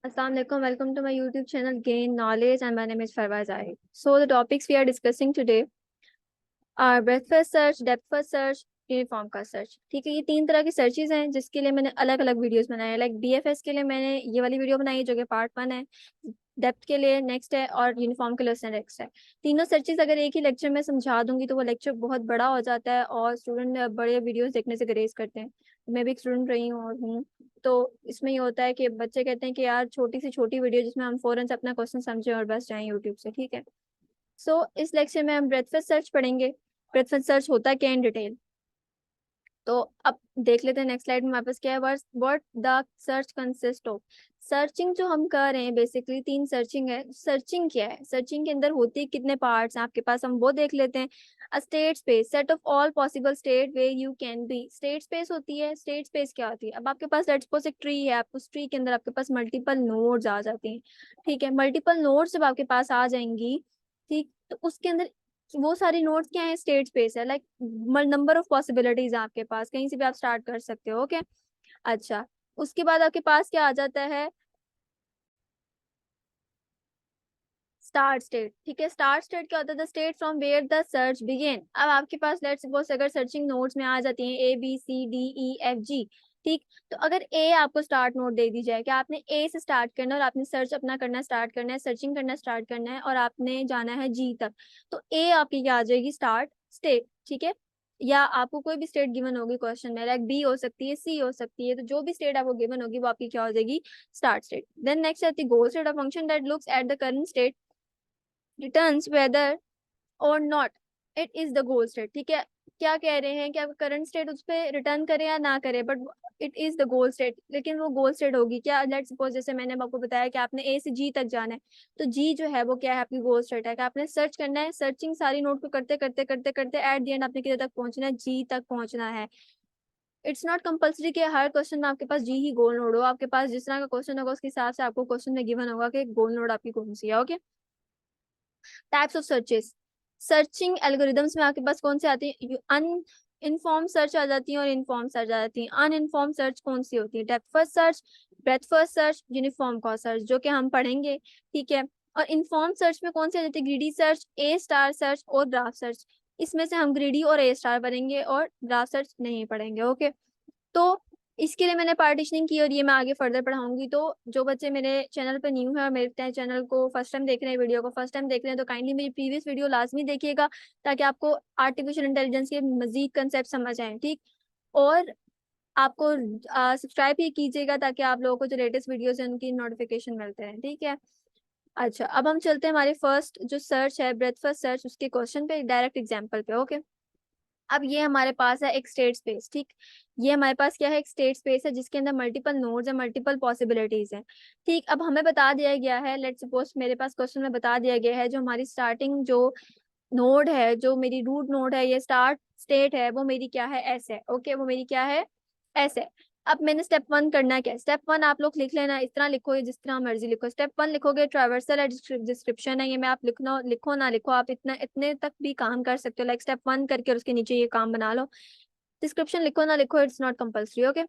Assalamualaikum. Welcome to my YouTube channel Gain Knowledge, and my name is Farwaz Zahid. So the topics we are discussing today are breadth first search, depth first search, uniform का search. ठीक है, ये तीन तरह की searches हैं जिसके लिए मैंने अलग अलग वीडियोस बनाए हैं। लाइक बीएफएस के लिए मैंने ये वाली वीडियो बनाई है जो कि पार्ट 1 है, डेप्थ के लिए नेक्स्ट है, और यूनिफॉर्म के लिए उससे नेक्स्ट है। तीनों सर्चेज अगर एक ही लेक्चर में समझा दूंगी तो वो लेक्चर बहुत बड़ा हो जाता है और स्टूडेंट बड़े वीडियोस देखने से गुरेज करते हैं। मैं भी एक स्टूडेंट रही हूँ और हूँ, तो इसमें ये होता है कि बच्चे कहते हैं कि यार छोटी से छोटी वीडियो जिसमें हम फौरन से अपना क्वेश्चन समझें और बस जाएं यूट्यूब से। ठीक है, सो इस लेक्चर में हम ब्रेथ फर्स्ट सर्च पढ़ेंगे। ब्रेथ फर्स्ट सर्च होता है क्या इन डिटेल, तो अब देख लेते हैं। नेक्स्ट स्लाइड में हमारे पास क्या है, what the search consist of. Searching जो हम कर रहे हैं बेसिकली तीन सर्चिंग है। सर्चिंग क्या है, सर्चिंग के अंदर होती है कितने पार्ट्स हैं आपके पास, हम वो देख लेते हैं। A state space, set of all possible state way you can be. State space होती है। स्टेट स्पेस क्या होती है, अब आपके पास लेट्स सपोज एक ट्री है, आप उस ट्री के अंदर आपके पास मल्टीपल नोड्स आ जाते हैं। ठीक है, मल्टीपल नोड्स जब आपके पास आ जाएंगी, ठीक, तो उसके अंदर वो सारी नोट्स क्या है, स्टेट स्पेस है। लाइक नंबर ऑफ पॉसिबिलिटीज है आपके पास, कहीं से भी आप स्टार्ट कर सकते हो। ओके, अच्छा, उसके बाद आपके पास क्या आ जाता है, स्टार्ट स्टेट। ठीक है, स्टार्ट स्टेट क्या होता है, the state from where the search begin. अब आपके पास लेट्स सपोज अगर सर्चिंग नोड्स में आ जाती हैं ABCDEFG, ठीक, तो अगर ए आपको स्टार्ट नोड दे दी जाए कि आपने ए से स्टार्ट करना है और आपने सर्च अपना करना स्टार्ट करना है, सर्चिंग करना स्टार्ट करना है और आपने जाना है जी तक, तो ए आपकी क्या आ जाएगी, स्टार्ट स्टेट। ठीक है, या आपको कोई भी स्टेट गिवन होगी क्वेश्चन में, लाइक बी हो सकती है, सी हो सकती है, तो जो भी स्टेट आपको गिवन होगी वो आपकी क्या हो जाएगी, स्टार्ट स्टेट। देन नेक्स्ट आती है goal state, a function that looks at the current state returns whether और not it is the goal state. ठीक है, क्या कह रहे हैं कि आप करंट स्टेट उस पर रिटर्न करें या ना करें, but it is the goal state. लेकिन वो गोल स्टेट होगी क्या, लेट्स सपोज जैसे मैंने आपको बताया कि आपने ए से जी तक जाना है, तो जी जो है वो क्या है, आपकी गोल स्टेट है कि आपने सर्च करना है, सर्चिंग सारी नोट को करते करते करते करते एट द एंड आपने किधर तक पहुंचना है, जी तक पहुंचना है। इट्स नॉट कंपल्सरी कि हर क्वेश्चन में आपके पास जी ही गोल नोड हो, आपके पास जिस तरह का क्वेश्चन होगा उसके हिसाब से आपको क्वेश्चन में गिवन होगा कि गोल नोड आपकी कौन सी है। Okay, types of searches, searching algorithms में आपके पास कौन से आती है, अन इनफॉर्म सर्च आ जाती है और इनफॉर्म सर्च आ जाती है। अनइनफॉर्म सर्च कौन सी होती है, depth first search, breath first search, uniform का सर्च, जो कि हम पढ़ेंगे। ठीक है, और इनफॉर्म सर्च में कौन सी आ जाती है, ग्रीडी सर्च, ए स्टार सर्च और ग्राफ सर्च। इसमें से हम ग्रीडी और ए स्टार पढ़ेंगे और ग्राफ सर्च नहीं पढ़ेंगे। ओके, तो इसके लिए मैंने पार्टीशनिंग की और ये मैं आगे फर्दर पढ़ाऊंगी। तो जो बच्चे मेरे चैनल पर न्यू है और मेरे चैनल को फर्स्ट टाइम देख रहे हैं, वीडियो को फर्स्ट टाइम देख रहे हैं, तो काइंडली मेरी प्रीवियस वीडियो लाजमी देखिएगा ताकि आपको आर्टिफिशियल इंटेलिजेंस के मजीद कंसेप्ट समझ आए। ठीक, और आपको सब्सक्राइब भी कीजिएगा ताकि आप लोगों को जो लेटेस्ट वीडियोस हैं उनकी नोटिफिकेशन मिलते हैं। ठीक है, अच्छा, अब हम चलते हैं हमारे फर्स्ट जो सर्च है, ब्रेथ फर्स्ट सर्च, उसके क्वेश्चन पे, डायरेक्ट एग्जाम्पल पे। ओके, अब ये हमारे पास है एक स्टेट स्पेस। ठीक, ये हमारे पास क्या है, एक स्टेट स्पेस है जिसके अंदर मल्टीपल नोड्स है, मल्टीपल पॉसिबिलिटीज हैं। ठीक, अब हमें बता दिया गया है, लेट्स सपोज मेरे पास क्वेश्चन में बता दिया गया है जो हमारी स्टार्टिंग जो नोड है, जो मेरी रूट नोड है, ये स्टार्ट स्टेट है, वो मेरी क्या है, एस है। ओके, वो मेरी क्या है, एस है। अब मैंने स्टेप 1 करना क्या है, स्टेप 1 आप लोग लिख लेना, इस तरह लिखो या जिस तरह मर्जी लिखो। स्टेप 1 लिखोगे, ट्रैवर्सल है, डिस्क्रिप्शन है, ये मैं आप लिखना, लिखो ना लिखो, आप इतना इतने तक भी काम कर सकते हो। लाइक स्टेप 1 करके और उसके नीचे ये काम बना लो। डिस्क्रिप्शन लिखो ना लिखो, इट्स नॉट कंपल्सरी। ओके,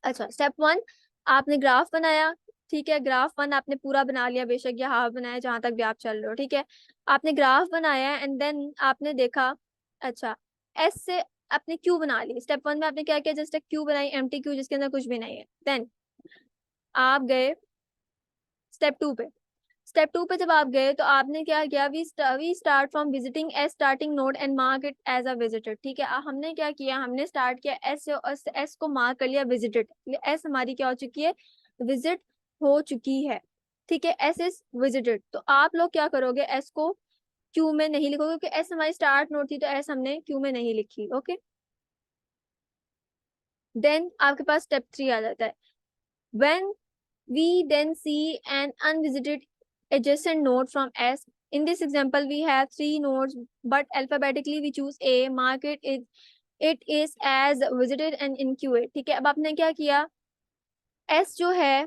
अच्छा, स्टेप 1 आपने ग्राफ बनाया। ठीक है, ग्राफ 1 आपने पूरा बना लिया, बेशक या हाफ बनाया, जहां तक भी आप चल रहे हो। ठीक है, आपने ग्राफ बनाया एंड देन आपने देखा, अच्छा, एस से आपने क्यू बना ली। स्टेप 1 में आपने क्या किया, जस्ट एक क्यू बनाई, एम्प्टी क्यू जिसके अंदर कुछ भी नहीं है। देन आप गए स्टेप 2 पे। स्टेप 2 पे जब आप गए तो आपने क्या किया, we start from visiting as starting node and mark it as a visited. ठीक है, हमने क्या किया, हमने स्टार्ट किया एस से, एस को मार्क कर लिया विजिटेड। एस हमारी क्या हो चुकी है, विजिट हो चुकी है। ठीक है, एस इज विजिटेड। तो आप लोग क्या करोगे, एस को क्यू में नहीं लिखोगे क्योंकि एस हमारी स्टार्ट नोड थी, तो एस हमने क्यू में नहीं लिखी। ओके, देन आपके पास स्टेप 3 आ जाता है, when we then see an unvisited adjacent node from S. In this example, we have 3 nodes, but alphabetically we choose A, mark it is as visited and in Q8। ठीक है, अब आपने क्या किया, S जो है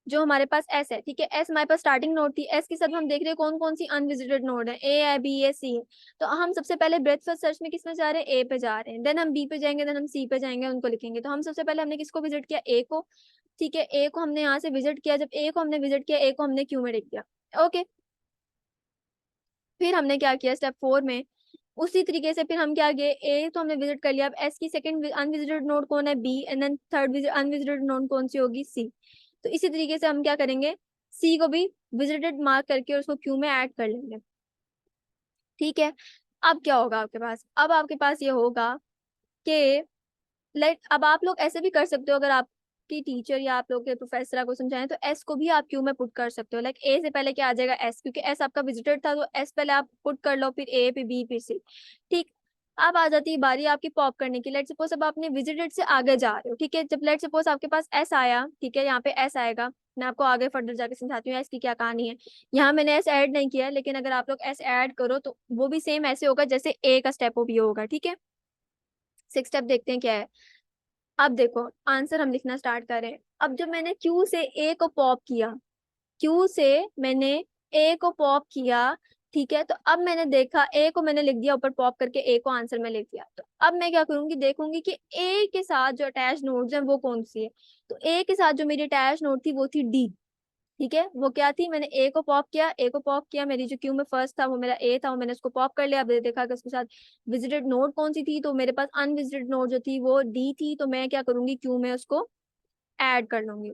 जो हमारे पास एस है, ठीक है, एस हमारे पास स्टार्टिंग नोड थी, एस के साथ हम देख रहे हैं कौन कौन सी अनविजिटेड नोड है, ए है, बी है, सी है। तो हम सबसे पहले ब्रेथ फर्स्ट सर्च में किस में जा रहे हैं, ए पे जा रहे हैं, देन हम बी पे जाएंगे, देन हम सी पे जाएंगे, उनको लिखेंगे। तो हम सबसे पहले हमने किसको विजिट किया, ए को, ठीक है, ए को हमने यहाँ से विजिट किया, जब ए को हमने विजिट किया, ए को हमने क्यू में लिख दिया, ओके। फिर हमने क्या किया स्टेप 4 में, उसी तरीके से फिर हम क्या गए, ए तो हमने विजिट कर लिया, अब एस की सेकंड अनविजिटेड नोड कौन है, B, and then third unvisited node कौन सी होगी, सी। तो इसी तरीके से हम क्या करेंगे, सी को भी विजिटेड मार्क करके और उसको क्यू में ऐड कर लेंगे, ठीक है। अब क्या होगा आपके पास, अब आपके पास ये होगा कि लाइक अब आप लोग ऐसे भी कर सकते हो, अगर आपकी टीचर या आप लोग के प्रोफेसर आपको समझाएं तो एस को भी आप क्यू में पुट कर सकते हो, लाइक ए से पहले क्या आ जाएगा, एस, क्योंकि एस आपका विजिटेड था तो एस पहले आप पुट कर लो, फिर ए, फिर बी, फिर सी, ठीक। अब आ जाती है बारी आपकी पॉप करने की। लेट सपोज अब आपने विजिटेड से आगे जा रहे हो, ठीक है, जब लेट सपोज आपके पास एस आया, ठीक है, यहाँ पे एस आएगा, मैं आपको आगे फर्दर जाके समझाती हूँ एस की क्या कहानी है। यहाँ मैंने एस ऐड नहीं किया, लेकिन अगर आप लोग एस ऐड करो तो वो भी सेम ऐसे होगा जैसे ए का स्टेप भी होगा, ठीक है। 6 स्टेप देखते हैं क्या है। अब देखो आंसर हम लिखना स्टार्ट करें। अब जब मैंने क्यू से ए को पॉप किया, क्यू से मैंने ए को पॉप किया, ठीक है, तो अब मैंने देखा ए को मैंने लिख दिया ऊपर पॉप करके, ए को आंसर में लिख दिया। तो अब मैं क्या करूंगी, देखूंगी कि ए के साथ जो अटैच नोड्स हैं वो कौन सी है। तो ए के साथ जो मेरी अटैच नोड थी वो थी डी, ठीक है, वो क्या थी, मैंने ए को पॉप किया, ए को पॉप किया, मेरी जो क्यू में फर्स्ट था वो मेरा ए था, वो मैंने उसको पॉप कर लिया। अब देखा कि उसके साथ विजिटेड नोड कौन सी थी, तो मेरे पास अनविजिटेड नोड जो थी वो डी थी, तो मैं क्या करूंगी, क्यू में उसको ऐड कर लूंगी।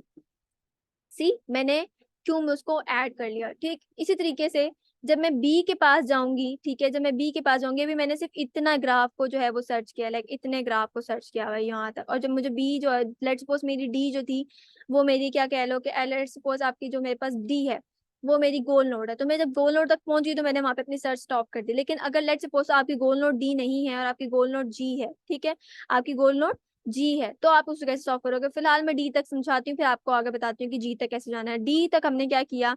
सी, मैंने क्यू में उसको ऐड कर लिया, ठीक। इसी तरीके से जब मैं बी के पास जाऊंगी, ठीक है, जब मैं बी के पास जाऊंगी, अभी मैंने सिर्फ इतना ग्राफ को जो है वो सर्च किया, लाइक इतने ग्राफ को सर्च किया हुआ है यहाँ तक, और जब मुझे बी जो है, लेट्स सपोज मेरी डी जो थी वो मेरी क्या कह लो कि लेट्स सपोज आपकी जो मेरे पास डी है वो मेरी गोल नोड है, तो मैं जब गोल नोड तक पहुंची तो मैंने वहां पे अपनी सर्च स्टॉप कर दी। लेकिन अगर लेट्स सपोज आपकी गोल नोड डी नहीं है और आपकी गोल नोड जी है, ठीक है, आपकी गोल नोड जी है, तो आप उसको कैसे सॉल्व करोगे। फिलहाल मैं डी तक समझाती हूँ, फिर आपको आगे बताती हूँ कि जी तक कैसे जाना है। डी तक हमने क्या किया,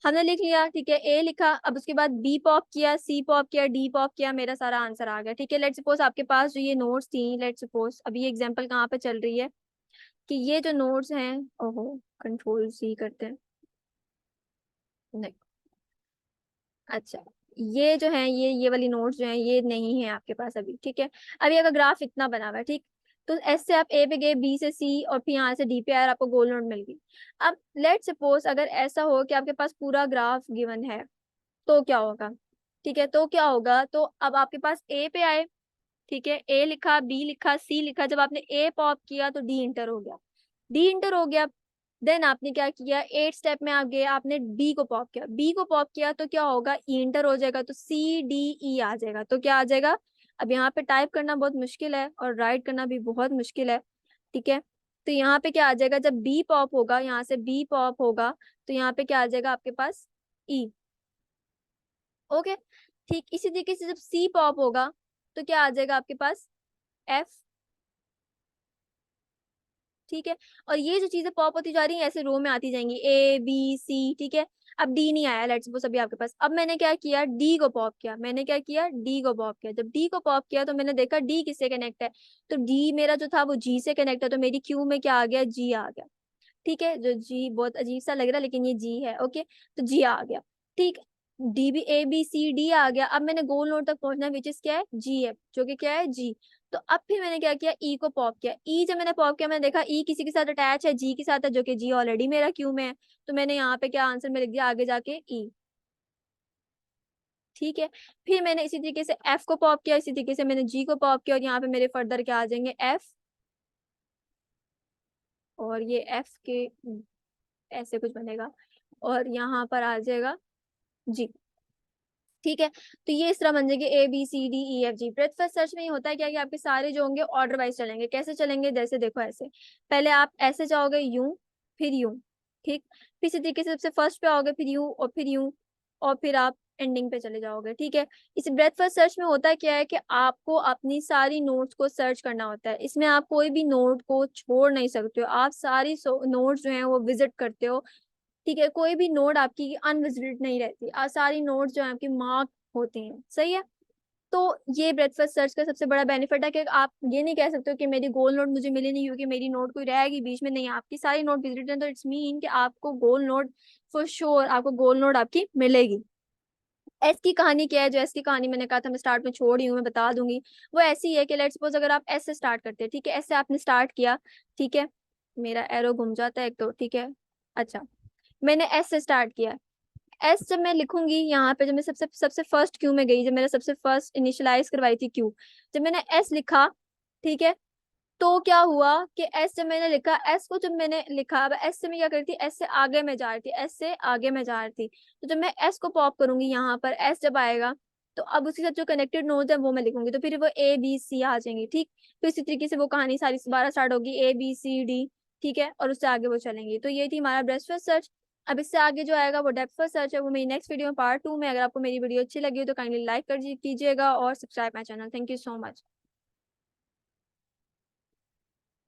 हमने लिख लिया, ठीक है, ए लिखा, अब उसके बाद बी पॉप किया, सी पॉप किया, डी पॉप किया, मेरा सारा आंसर आ गया, ठीक है। लेट सपोज आपके पास जो ये नोट्स थी, लेट सपोज अभी ये एग्जांपल कहाँ पे चल रही है कि ये जो नोट्स हैं, ओहो कंट्रोल सी करते हैं, नहीं, अच्छा, ये जो है ये वाली नोट्स जो है ये नहीं है आपके पास अभी, ठीक है। अभी अगर ग्राफ इतना बना हुआ है, ठीक, तो एस से आप ए पे गए, बी से सी, और फिर यहाँ से डी पे आए, आपको गोल नोट मिल गई। अब लेट सपोज अगर ऐसा हो कि आपके पास पूरा ग्राफ गिवन है, तो क्या होगा, ठीक है, तो क्या होगा, तो अब आपके पास ए पे आए, ठीक है, ए लिखा, बी लिखा, सी लिखा, जब आपने ए पॉप किया तो डी इंटर हो गया, डी इंटर हो गया। देन आपने क्या किया, 8 स्टेप में आप गए, आपने बी को पॉप किया, बी को पॉप किया तो क्या होगा, ई इंटर हो जाएगा, तो सी डी ई आ जाएगा, तो क्या आ जाएगा। अब यहाँ पे टाइप करना बहुत मुश्किल है और राइट करना भी बहुत मुश्किल है, ठीक है। तो यहाँ पे क्या आ जाएगा, जब बी पॉप होगा, यहाँ से बी पॉप होगा, तो यहाँ पे क्या आ जाएगा आपके पास, ई, ओके, ठीक। इसी तरीके से जब सी पॉप होगा तो क्या आ जाएगा आपके पास, एफ, ठीक है। और ये जो चीजें पॉप होती जा रही हैं ऐसे रो में आती जाएंगी, ए बी सी, ठीक है। अब डी नहीं आया लेट्स सपोज अभी आपके पास, अब मैंने क्या किया, डी को पॉप किया, मैंने क्या किया, डी को पॉप किया, जब डी को पॉप किया तो मैंने देखा डी किससे कनेक्ट है, तो डी मेरा जो था वो जी से कनेक्ट है, तो मेरी क्यू में क्या आ गया, जी आ गया, ठीक है। जो जी बहुत अजीब सा लग रहा है लेकिन ये जी है, ओके, तो जी आ गया, ठीक। डी भी, ए बी सी डी आ गया, अब मैंने गोल नोड तक पहुंचना है विच इज क्या है, जी है, जो कि क्या है, जी। तो अब फिर मैंने क्या किया, ई को पॉप किया, ई जब मैंने पॉप किया मैंने देखा ई किसी के साथ अटैच है, जी के साथ है, जो कि जी ऑलरेडी मेरा क्यू में है, तो मैंने यहाँ पे क्या आंसर में लिख दिया आगे जाके ई, ठीक है। फिर मैंने इसी तरीके से एफ को पॉप किया, इसी तरीके से मैंने जी को पॉप किया, और यहाँ पे मेरे फर्दर क्या आ जाएंगे, एफ, और ये एफ के ऐसे कुछ बनेगा, और यहाँ पर आ जाएगा जी, ठीक है। तो ये इस तरह बन जाएगी A B C D E F G. Breadth first search में ये होता है क्या कि आपके सारे जो होंगे ऑर्डर वाइज चलेंगे, कैसे चलेंगे, जैसे देखो ऐसे, पहले आप ऐसे जाओगे यूं, फिर यूं, ठीक, फिर इसी तरीके से सबसे फर्स्ट पे आओगे, फिर यूं, और फिर यूं, और फिर आप एंडिंग पे चले जाओगे, ठीक है। इस ब्रेथ फर्स्ट सर्च में होता है क्या है कि आपको अपनी सारी नोट्स को सर्च करना होता है, इसमें आप कोई भी नोट को छोड़ नहीं सकते हो, आप सारी नोट्स जो है वो विजिट करते हो, ठीक है। कोई भी नोड आपकी अनविजिटेड नहीं रहती, सारी नोड्स जो है आपकी मार्क होती हैं, सही है। तो ये ब्रेथ फर्स्ट सर्च का सबसे बड़ा बेनिफिट है कि आप ये नहीं कह सकते हो कि मेरी गोल नोट मुझे मिली नहीं क्योंकि मेरी नोट कोई रहेगी बीच में, नहीं, आपकी सारी नोट विजिटेड है, तो इट्स मीन कि आपको गोल नोट फॉर श्योर, आपको गोल नोट आपकी मिलेगी। एस की कहानी क्या है? जो एस की कहानी मैंने कहा था मैं स्टार्ट में छोड़ ही हूँ, मैं बता दूंगी। वो ऐसी है कि लेट्स सपोज अगर आप एस से स्टार्ट करते हैं, ठीक है, एस से आपने स्टार्ट किया, ठीक है, मेरा एरो घूम जाता है एक तो, ठीक है, अच्छा, मैंने एस से स्टार्ट किया। एस जब मैं लिखूंगी यहाँ पे, जब मैं सबसे सबसे फर्स्ट क्यू में गई, जब मैंने सबसे फर्स्ट इनिशियलाइज करवाई थी क्यू, जब मैंने एस लिखा, ठीक है, तो क्या हुआ कि एस जब मैंने लिखा, एस को जब मैंने लिखा, अब एस से मैं क्या करती, एस से आगे में जा रही थी, एस से आगे में जा रही थी, तो जब मैं एस को पॉप करूंगी यहाँ पर, एस जब आएगा तो अब उसके साथ जो कनेक्टेड नोड्स है वो मैं लिखूंगी, तो फिर वो ए बी सी आ जाएंगी, ठीक। फिर इसी तरीके से वो कहानी सारी दोबारा स्टार्ट होगी, ए बी सी डी, ठीक है, और उससे आगे वो चलेंगी। तो ये थी हमारा ब्रेस्ट फर्स्ट सर्च। अब इससे आगे जो आएगा वो डेप्थ फर्स्ट सर्च है, वो मेरी नेक्स्ट वीडियो में पार्ट 2 में। अगर आपको मेरी वीडियो अच्छी लगी हो तो काइंडली लाइक कर कीजिएगा और subscribe my channel. Thank you so much.